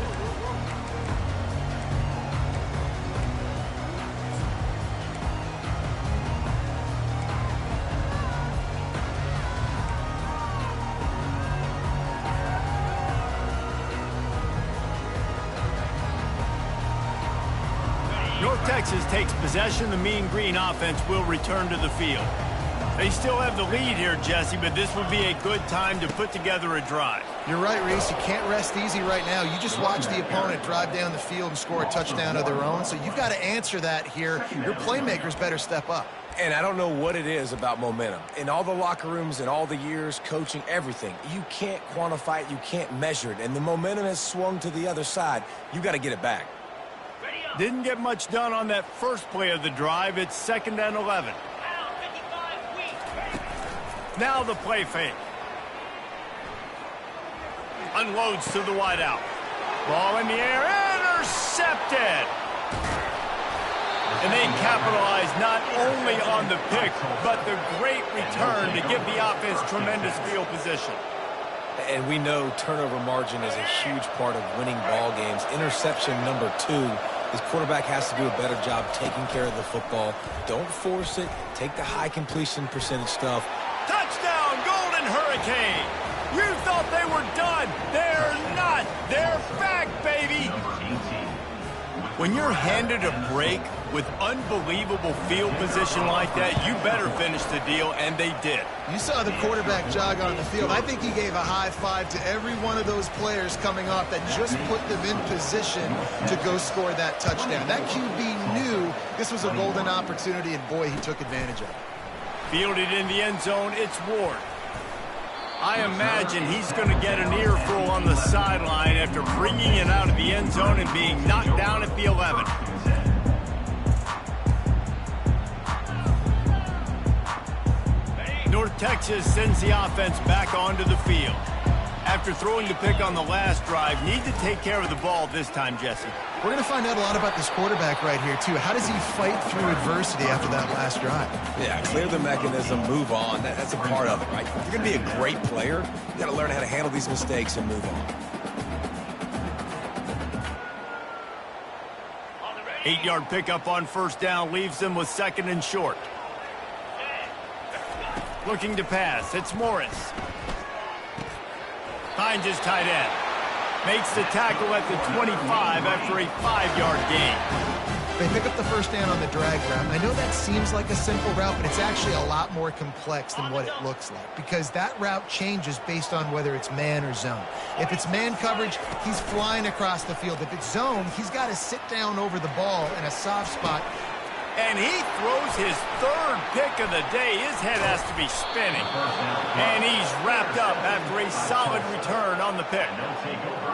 North Texas takes possession. The Mean Green offense will return to the field. They still have the lead here, Jesse, but this would be a good time to put together a drive. You're right, Reese. You can't rest easy right now. You just watch the opponent drive down the field and score a touchdown of their own, so you've got to answer that here. Your playmakers better step up. And I don't know what it is about momentum. In all the locker rooms, in all the years, coaching, everything, you can't quantify it, you can't measure it. And the momentum has swung to the other side. You got to get it back. Didn't get much done on that first play of the drive. It's 2nd and 11. Now the play fake. Unloads to the wideout. Ball in the air, intercepted. And they capitalize not only on the pick, but the great return to give the offense tremendous field position. And we know turnover margin is a huge part of winning ball games. Interception number 2. His quarterback has to do a better job taking care of the football. Don't force it. Take the high completion percentage stuff. Touchdown, Golden Hurricane! You thought they were done. They're not. They're back, baby. When you're handed a break with unbelievable field position like that, you better finish the deal, and they did. You saw the quarterback jog on the field. I think he gave a high five to every one of those players coming off that just put them in position to go score that touchdown. That QB knew this was a golden opportunity, and boy, he took advantage of it. Fielded in the end zone, it's Ward. I imagine he's going to get an earful on the sideline after bringing it out of the end zone and being knocked down at the 11. North Texas sends the offense back onto the field. After throwing the pick on the last drive, need to take care of the ball this time, Jesse. We're going to find out a lot about this quarterback right here, too. How does he fight through adversity after that last drive? Yeah, clear the mechanism, move on. That's a part of it, right? If you're going to be a great player, you got to learn how to handle these mistakes and move on. 8-yard pickup on first down leaves them with 2nd and short. Looking to pass, it's Morris. Finds his tight end. Makes the tackle at the 25 after a 5-yard gain. They pick up the first down on the drag route. I know that seems like a simple route, but it's actually a lot more complex than what it looks like, because that route changes based on whether it's man or zone. If it's man coverage, he's flying across the field. If it's zone, he's got to sit down over the ball in a soft spot. And he throws his 3rd pick of the day. His head has to be spinning. And he's wrapped up after a solid return on the pick.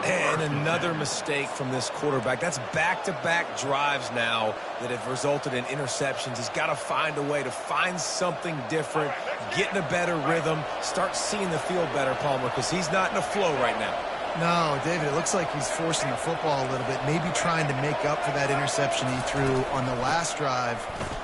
And another mistake from this quarterback. That's back-to-back drives now that have resulted in interceptions. He's got to find a way to find something different, get in a better rhythm, start seeing the field better, Palmer, because he's not in a flow right now. No, David, it looks like he's forcing the football a little bit, maybe trying to make up for that interception he threw on the last drive.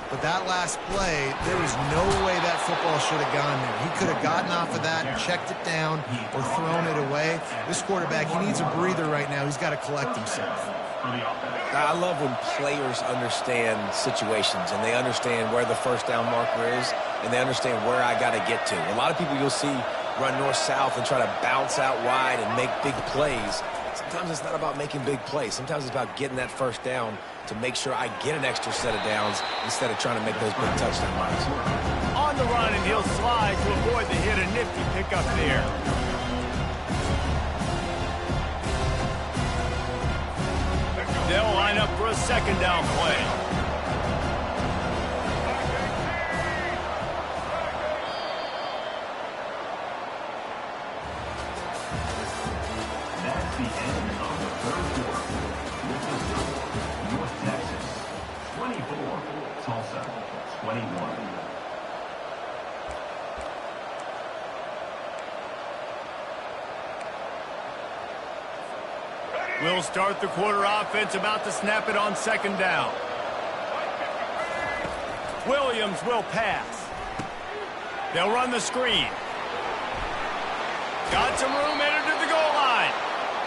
But that last play, there was no way that football should have gone there. He could have gotten off of that and checked it down or thrown it away. This quarterback, he needs a breather right now. He's got to collect himself. I love when players understand situations and they understand where the first down marker is and they understand where I got to get to. A lot of people you'll see run north-south and try to bounce out wide and make big plays. Sometimes it's not about making big plays. Sometimes it's about getting that first down to make sure I get an extra set of downs instead of trying to make those big touchdown runs. On the run, and he'll slide to avoid the hit. A nifty pickup there. They'll line up for a 2nd down play. That's the end of the 3rd quarter. With the score, North Texas 24, Tulsa 21. We'll start the quarter offense, about to snap it on 2nd down. Williams will pass. They'll run the screen. Got some room, headed to the goal line.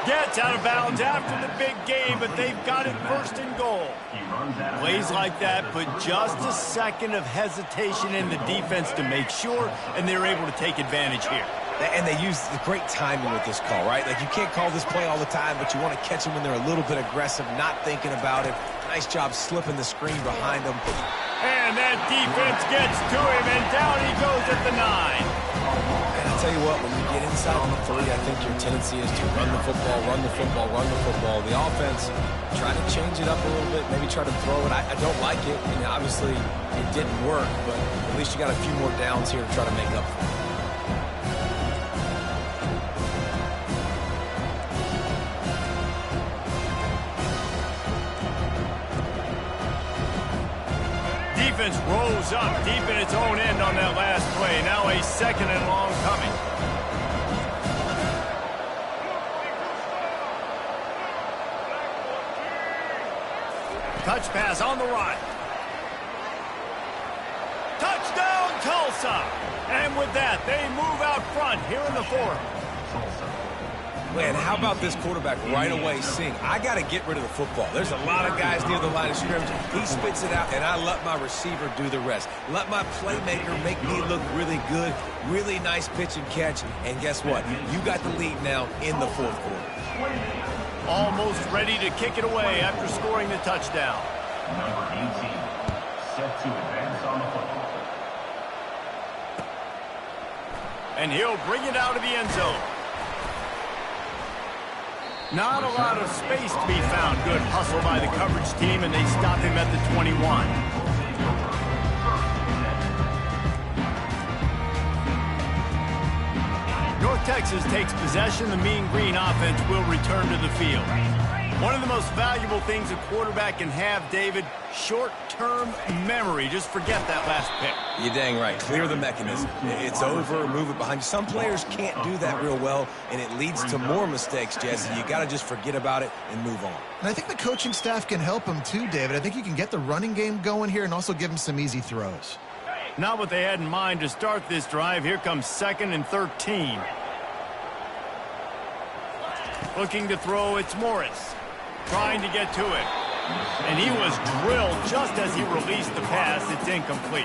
Gets out of bounds after the big gain, but they've got it 1st and goal. Plays like that put just a second of hesitation in the defense to make sure, and they're able to take advantage here. And they use the great timing with this call, right? Like, you can't call this play all the time, but you want to catch them when they're a little bit aggressive, not thinking about it. Nice job slipping the screen behind them. And that defense gets to him, and down he goes at the 9. And I'll tell you what, when you get inside on the 3, I think your tendency is to run the football, run the football, run the football. The offense, try to change it up a little bit, maybe try to throw it. I don't like it, and obviously it didn't work, but least you got a few more downs here to try to make up for it. Defense rolls up deep in its own end on that last play. Now a 2nd and long coming. Touch pass on the right. Touchdown, Tulsa! And with that, they move out front here in the 4th. Man, how about this quarterback right away seeing, I got to get rid of the football. There's a lot of guys near the line of scrimmage. He spits it out, and I let my receiver do the rest. Let my playmaker make me look really good. Really nice pitch and catch. And guess what? You got the lead now in the 4th quarter. Almost ready to kick it away after scoring the touchdown. Number 18, set to advance on the football. And he'll bring it out of the end zone. Not a lot of space to be found. Good hustle by the coverage team, and they stop him at the 21. North Texas takes possession. The Mean Green offense will return to the field. One of the most valuable things a quarterback can have, David, short-term memory. Just forget that last pick. You're dang right. Clear the mechanism. It's over, move it behind you. Some players can't do that real well, and it leads to more mistakes, Jesse. You got to just forget about it and move on. And I think the coaching staff can help him too, David. I think you can get the running game going here and also give him some easy throws. Not what they had in mind to start this drive. Here comes 2nd and 13. Looking to throw, it's Morris. Trying to get to it. And he was drilled just as he released the pass. It's incomplete.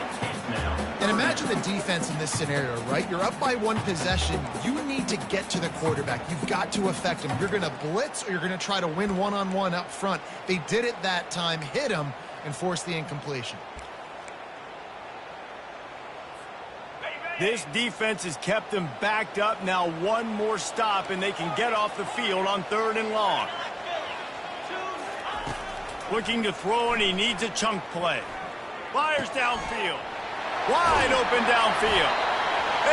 And imagine the defense in this scenario, right? You're up by 1 possession. You need to get to the quarterback. You've got to affect him. You're going to blitz or you're going to try to win one-on-one up front. They did it that time, hit him, and forced the incompletion. This defense has kept them backed up. Now one more stop, and they can get off the field on 3rd and long. Looking to throw, and he needs a chunk play. Fires downfield. Wide open downfield.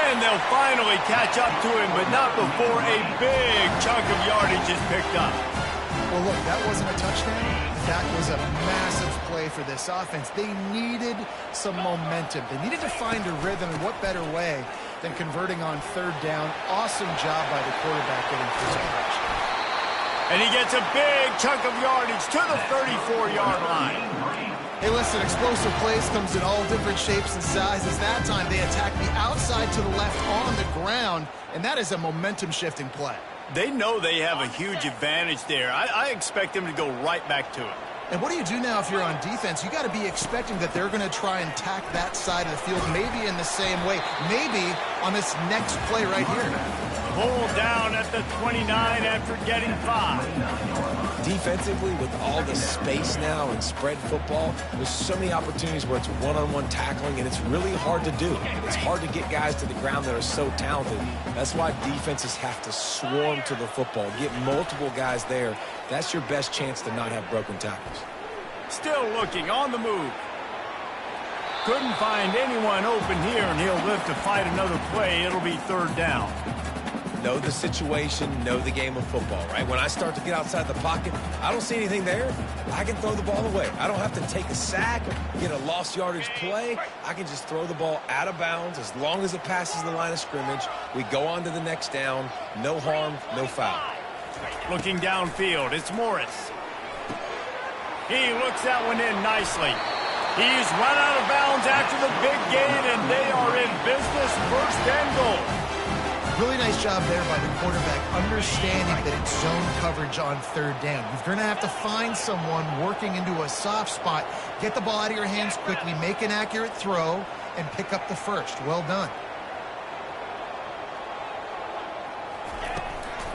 And they'll finally catch up to him, but not before a big chunk of yardage is picked up. Well, look, that wasn't a touchdown. That was a massive play for this offense. They needed some momentum. They needed to find a rhythm, and what better way than converting on 3rd down. Awesome job by the quarterback getting through the catch. And he gets a big chunk of yardage to the 34-yard line. Hey, listen, explosive plays comes in all different shapes and sizes. That time they attack the outside to the left on the ground, and that is a momentum-shifting play. They know they have a huge advantage there. I expect them to go right back to it. And what do you do now if you're on defense? You got to be expecting that they're going to try and tack that side of the field, maybe in the same way, maybe on this next play right here. Pulled down at the 29 after getting 5. Defensively, with all the space now and spread football, there's so many opportunities where it's one-on-one tackling, and it's really hard to do. It's hard to get guys to the ground that are so talented. That's why defenses have to swarm to the football, get multiple guys there. That's your best chance to not have broken tackles. Still looking on the move. Couldn't find anyone open here, and he'll live to fight another play. It'll be 3rd down. Know the situation, know the game of football, right? When I start to get outside the pocket, I don't see anything there. I can throw the ball away. I don't have to take a sack or get a lost yardage play. I can just throw the ball out of bounds as long as it passes the line of scrimmage. We go on to the next down. No harm, no foul. Looking downfield, it's Morris. He looks that one in nicely. He's run out of bounds after the big gain, and they are in business, 1st and goal. Really nice job there by the quarterback, understanding that it's zone coverage on 3rd down. You're going to have to find someone working into a soft spot, get the ball out of your hands quickly, make an accurate throw, and pick up the 1st. Well done.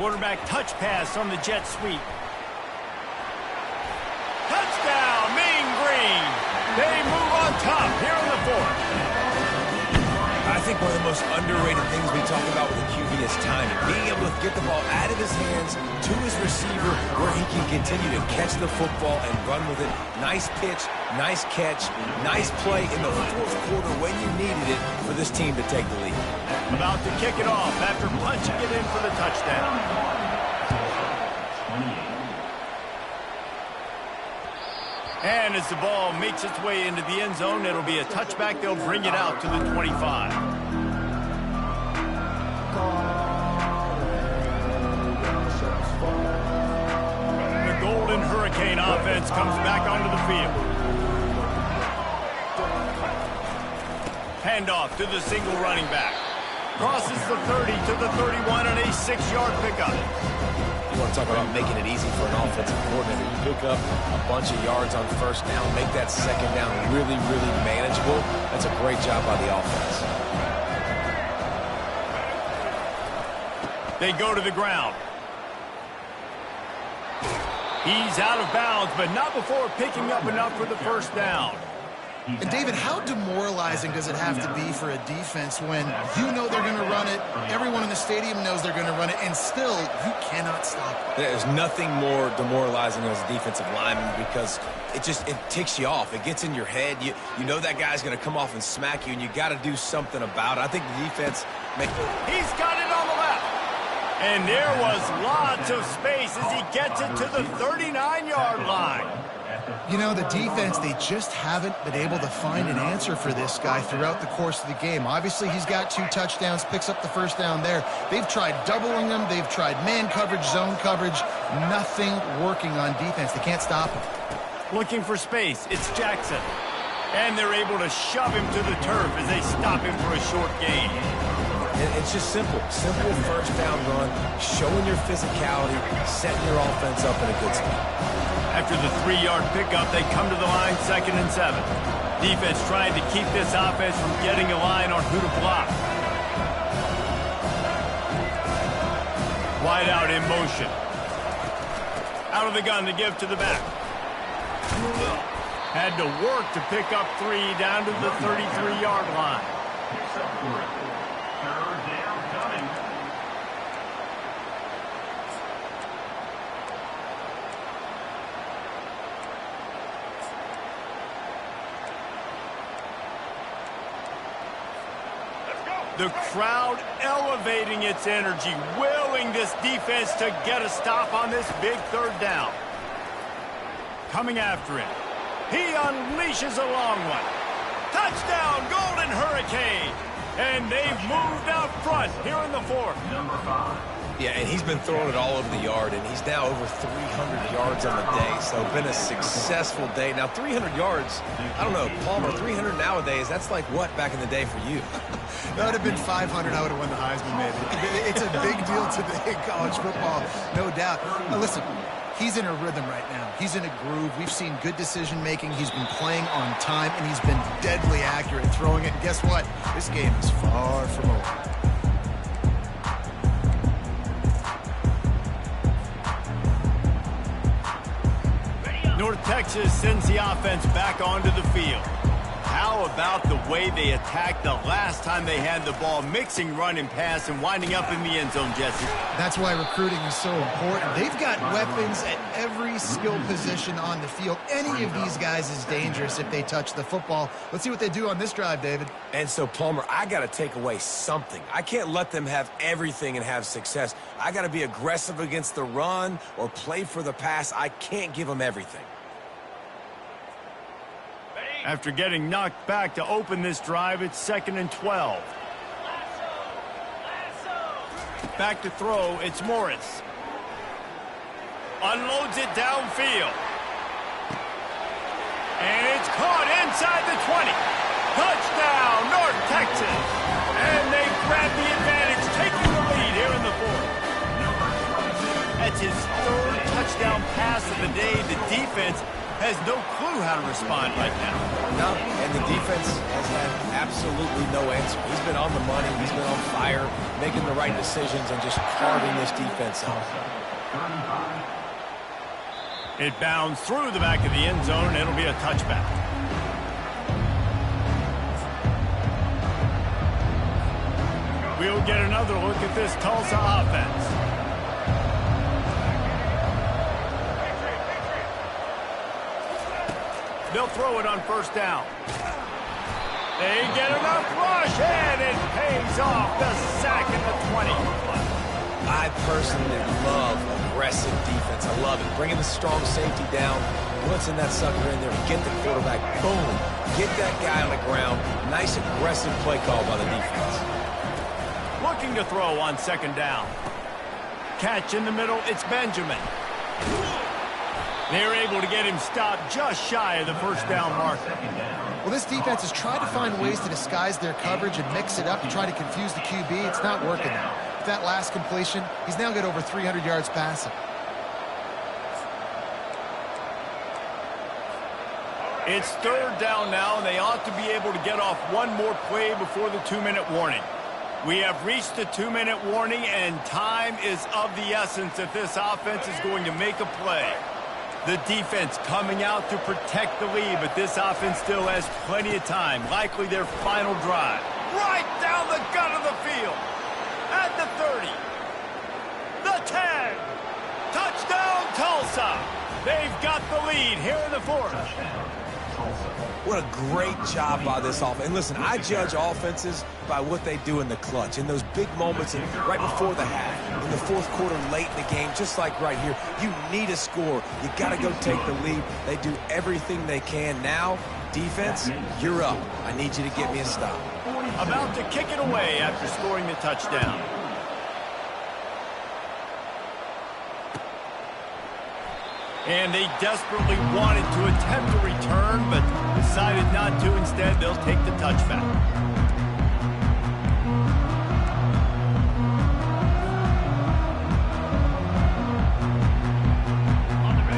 Quarterback touch pass on the jet sweep. Touchdown, Mean Green. They move on top here in the 4th. I think one of the most underrated things we talk about with a QB is timing. Being able to get the ball out of his hands to his receiver where he can continue to catch the football and run with it. Nice pitch, nice catch, nice play in the fourth quarter when you needed it for this team to take the lead. About to kick it off after punching it in for the touchdown. And as the ball makes its way into the end zone, it'll be a touchback. They'll bring it out to the 25. The Golden Hurricane offense comes back onto the field. Handoff to the single running back. Crosses the 30 to the 31 and a 6-yard pickup. You want to talk about making it easy for an offensive coordinator. You pick up a bunch of yards on first down, make that second down really, really manageable. That's a great job by the offense. They go to the ground. He's out of bounds, but not before picking up enough for the first down. And David, how demoralizing does it have to be for a defense when you know they're going to run it, everyone in the stadium knows they're going to run it, and still you cannot stop it? There's nothing more demoralizing as a defensive lineman because it ticks you off. It gets in your head. You know that guy's going to come off and smack you, and you got to do something about it. I think the defense He's got it on the left. And there was lots of space as he gets it to the 39-yard line. You know, the defense, they just haven't been able to find an answer for this guy throughout the course of the game. Obviously, he's got 2 touchdowns, picks up the first down there. They've tried doubling him. They've tried man coverage, zone coverage. Nothing working on defense. They can't stop him. Looking for space. It's Jackson. And they're able to shove him to the turf as they stop him for a short gain. It's just simple first down run, showing your physicality, setting your offense up in a good spot. After the 3-yard pickup, they come to the line 2nd and 7. Defense trying to keep this offense from getting a line on who to block. Wide out in motion. Out of the gun to give to the back. Had to work to pick up 3 down to the 33-yard line. The crowd elevating its energy, willing this defense to get a stop on this big 3rd down. Coming after him. He unleashes a long one. Touchdown, Golden Hurricane! And they've moved out front here in the 4th. Number 5. Yeah, and he's been throwing it all over the yard, and he's now over 300 yards on the day, so it's been a successful day. Now, 300 yards, I don't know, Palmer, 300 nowadays, that's like what back in the day for you? That would have been 500. I would have won the Heisman, maybe. It's a big deal today in college football, no doubt. Now, listen, he's in a rhythm right now. He's in a groove. We've seen good decision-making. He's been playing on time, and he's been deadly accurate throwing it. And guess what? This game is far from over. North Texas sends the offense back onto the field. How about the way they attacked the last time they had the ball, mixing run and pass and winding up in the end zone, Jesse? That's why recruiting is so important. They've got weapons at every skill position on the field. Any of these guys is dangerous if they touch the football. Let's see what they do on this drive, David. And so, Palmer, I got to take away something. I can't let them have everything and have success. I got to be aggressive against the run or play for the pass. I can't give them everything. After getting knocked back to open this drive, it's 2nd and 12. Back to throw, it's Morris. Unloads it downfield. And it's caught inside the 20. Touchdown, North Texas. And they grab the advantage, taking the lead here in the 4th. That's his 3rd touchdown pass of the day. The defense has no clue how to respond right now. No, and the defense has had absolutely no answer. He's been on the money. He's been on fire, making the right decisions and just carving this defense up. It bounds through the back of the end zone. It'll be a touchback. We'll get another look at this Tulsa offense. They'll throw it on first down. They get enough rush, and it pays off. The sack at the 20. I personally love aggressive defense. I love it. Bringing the strong safety down, blitzing that sucker in there, get the quarterback, boom. Get that guy on the ground. Nice aggressive play call by the defense. Looking to throw on second down. Catch in the middle, it's Benjamin. They're able to get him stopped just shy of the first down marker. Well, this defense has tried to find ways to disguise their coverage and mix it up to try to confuse the QB. It's not working now. With that last completion, he's now got over 300 yards passing. It's third down now, and they ought to be able to get off one more play before the 2-minute warning. We have reached the 2-minute warning, and time is of the essence if this offense is going to make a play. The defense coming out to protect the lead, but this offense still has plenty of time, likely their final drive. Right down the gut of the field. At the 30. The 10. Touchdown, Tulsa. They've got the lead here in the fourth. What a great job by this offense. And listen, I judge offenses by what they do in the clutch, in those big moments, and right before the half, in the fourth quarter, late in the game, just like right here. You need a score. You got to go take the lead. They do everything they can. Now, defense, you're up. I need you to get me a stop. About to kick it away after scoring the touchdown. And they desperately wanted to attempt a return, but decided not to. Instead, they'll take the touchback.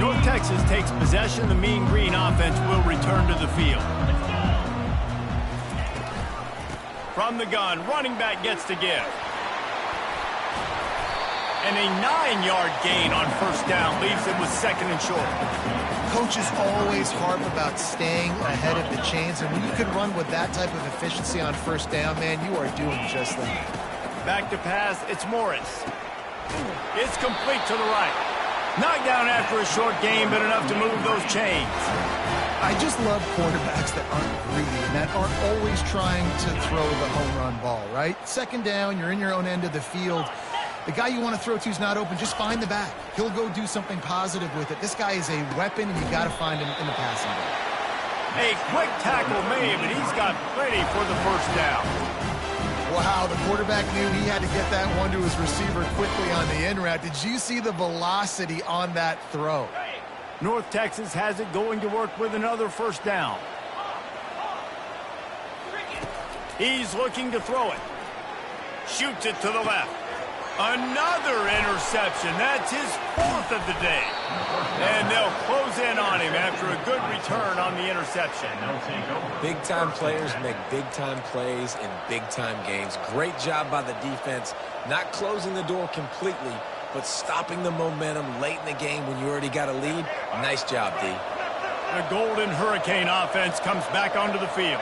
North Texas takes possession. The Mean Green offense will return to the field. From the gun, running back gets to give. And a 9-yard gain on first down leaves him with second and short. Coaches always harp about staying ahead of the chains, and when you can run with that type of efficiency on first down, man, you are doing just that. Back to pass, it's Morris. It's complete to the right. Knocked down after a short gain, but enough to move those chains. I just love quarterbacks that aren't greedy and that aren't always trying to throw the home run ball, right? Second down, you're in your own end of the field. The guy you want to throw to is not open. Just find the back. He'll go do something positive with it. This guy is a weapon, and you got to find him in the passing game. A quick tackle made, but he's got plenty for the first down. Wow, the quarterback knew he had to get that one to his receiver quickly on the in route. Did you see the velocity on that throw? North Texas has it going to work with another first down. He's looking to throw it. Shoots it to the left. Another interception. That's his fourth of the day. And they'll close in on him after a good return on the interception. Big-time players make big-time plays in big-time games. Great job by the defense, not closing the door completely, but stopping the momentum late in the game when you already got a lead. Nice job, D. The Golden Hurricane offense comes back onto the field.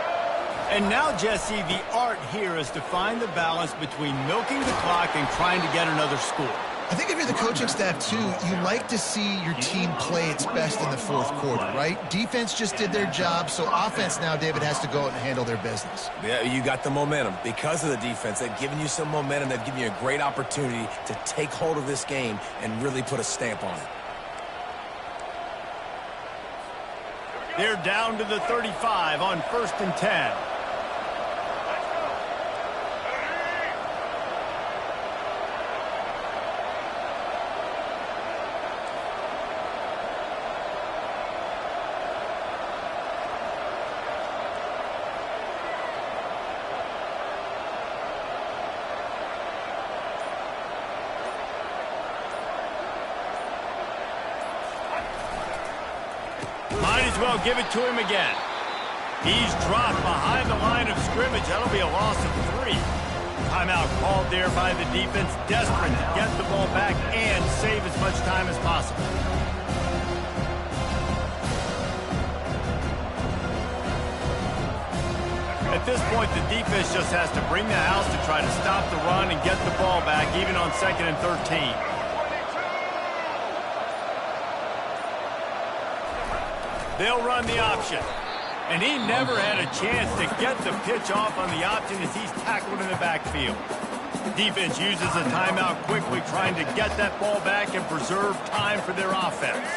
And now, Jesse, the art here is to find the balance between milking the clock and trying to get another score. I think if you're the coaching staff, too, you like to see your team play its best in the fourth quarter, right? Defense just did their job, so offense now, David, has to go out and handle their business. Yeah, you got the momentum. Because of the defense, they've given you some momentum. They've given you a great opportunity to take hold of this game and really put a stamp on it. They're down to the 35 on 1st and 10. Might as well give it to him again. He's dropped behind the line of scrimmage. That'll be a loss of 3. Timeout called there by the defense, desperate to get the ball back and save as much time as possible. At this point, the defense just has to bring the house to try to stop the run and get the ball back, even on 2nd and 13. They'll run the option. And he never had a chance to get the pitch off on the option as he's tackled in the backfield. Defense uses a timeout quickly, trying to get that ball back and preserve time for their offense.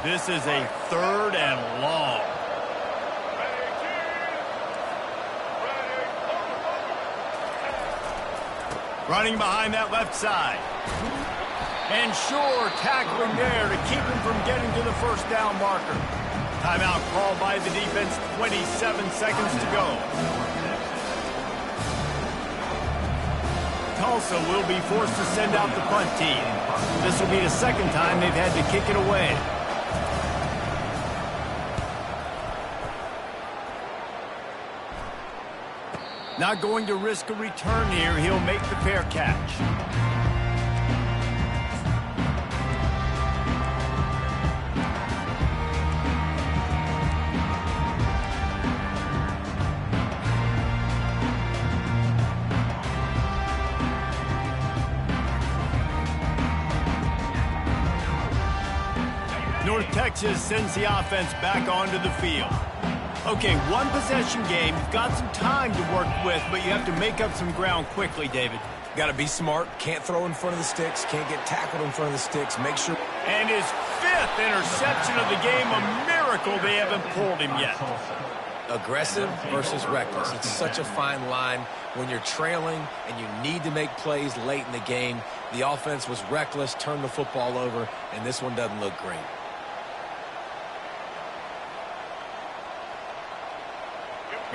This is a 3rd and long. Running behind that left side. And sure, tackling there to keep him from getting to the first down marker. Timeout called by the defense, 27 seconds to go. Tulsa will be forced to send out the punt team. This will be the 2nd time they've had to kick it away. Not going to risk a return here. He'll make the fair catch. North Texas sends the offense back onto the field. Okay, 1 possession game. You've got some time to work with, but you have to make up some ground quickly, David. Got to be smart. Can't throw in front of the sticks. Can't get tackled in front of the sticks. Make sure. And his 5th interception of the game. A miracle they haven't pulled him yet. Aggressive versus reckless. It's such a fine line when you're trailing and you need to make plays late in the game. The offense was reckless, turned the football over, and this one doesn't look great.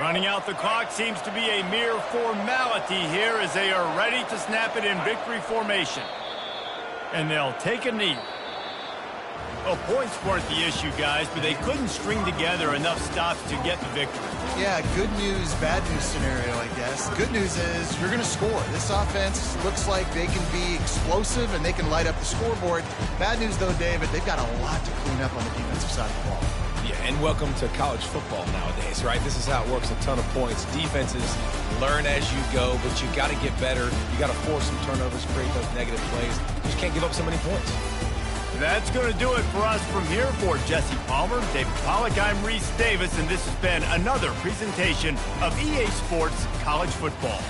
Running out the clock seems to be a mere formality here as they are ready to snap it in victory formation. And they'll take a knee. Well, points weren't the issue, guys, but they couldn't string together enough stops to get the victory. Yeah, good news, bad news scenario, I guess. Good news is you're going to score. This offense looks like they can be explosive and they can light up the scoreboard. Bad news, though, David, they've got a lot to clean up on the defensive side of the ball. Yeah, and welcome to college football nowadays, right? This is how it works, a ton of points. Defenses learn as you go, but you got to get better. You got to force some turnovers, create those negative plays. You just can't give up so many points. That's going to do it for us from here. For Jesse Palmer, David Pollack, I'm Reese Davis, and this has been another presentation of EA Sports College Football.